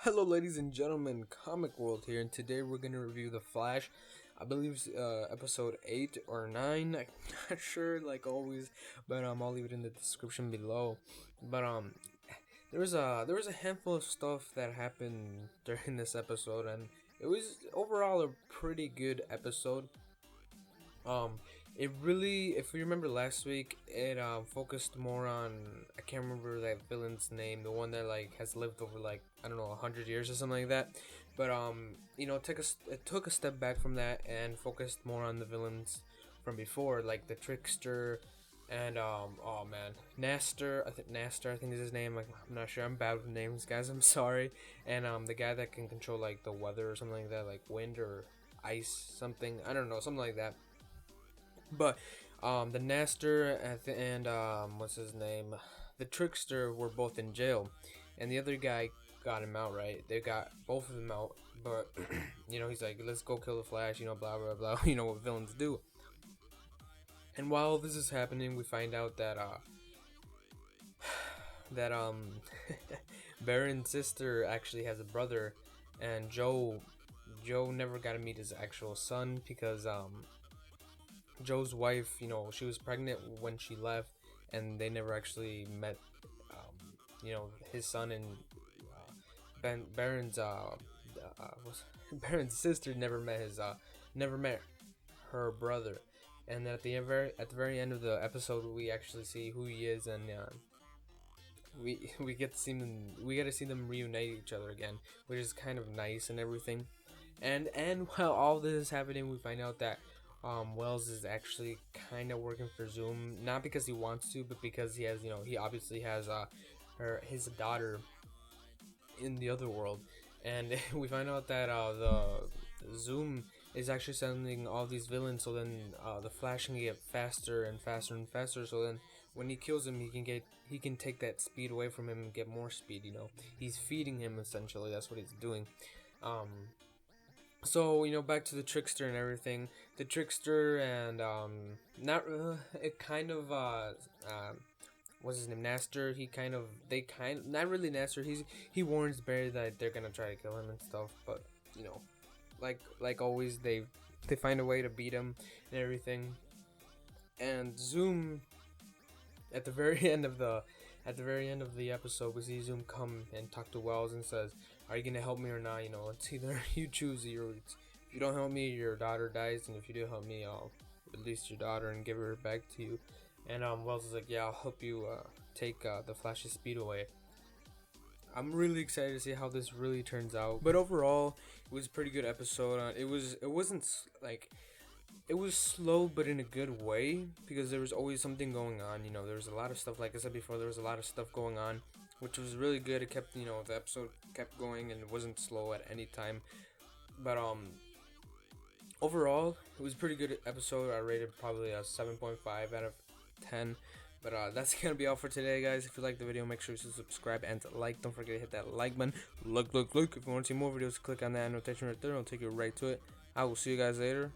Hello ladies and gentlemen, Comic World here, and today we're going to review The Flash. I believe it's episode 8 or 9, I'm not sure like always, but I'll leave it in the description below. But there was a handful of stuff that happened during this episode, and it was overall a pretty good episode. Um, it really, if you remember last week, it focused more on, I can't remember that villain's name, the one that like has lived over like, I don't know, 100 years or something like that. But it took a step back from that and focused more on the villains from before, like the Trickster and oh man, Naster. I think is his name. Like, I'm not sure. I'm bad with names, guys. I'm sorry. And the guy that can control like the weather or something like that, like wind or ice, something. I don't know, something like that. But the Naster and what's his name, the Trickster were both in jail, and the other guy got him out. Right, they got both of them out. But he's like, let's go kill the Flash. Blah blah blah. What villains do. And while this is happening, we find out that that Baron's sister actually has a brother, and Joe never got to meet his actual son because Joe's wife, she was pregnant when she left, and they never actually met. His son and Baron's Baron's sister never met her brother. And at the very end of the episode, we actually see who he is, and we get to see them reunite each other again, which is kind of nice and everything. And while all this is happening, we find out that Wells is actually kind of working for Zoom, not because he wants to, but because he obviously has his daughter in the other world. And we find out that the Zoom is actually sending all these villains, so then the Flash can get faster and faster and faster. So then when he kills him, he can take that speed away from him and get more speed. He's feeding him essentially. That's what he's doing. So back to the Trickster and everything. The Trickster and not it kind of what's his name, Naster. Not really Naster. He warns Barry that they're gonna try to kill him and stuff. But like always, they find a way to beat him and everything. And Zoom at the very end of the episode, we see Zoom come and talk to Wells and says, "Are you gonna help me or not? It's either you choose. If you don't help me, your daughter dies, and if you do help me, I'll release your daughter and give her back to you." And Wells is like, "Yeah, I'll help you take the Flash's speed away." I'm really excited to see how this really turns out. But overall, it was a pretty good episode. It was slow, but in a good way, because there was always something going on. There was a lot of stuff. Like I said before, there was a lot of stuff going on, which was really good. It kept, the episode kept going, and it wasn't slow at any time. But overall, it was a pretty good episode. I rated probably a 7.5 out of 10. But that's gonna be all for today, guys. If you like the video, make sure to subscribe and to like. Don't forget to hit that like button. Look. If you want to see more videos, click on that annotation right there. It'll take you right to it. I will see you guys later.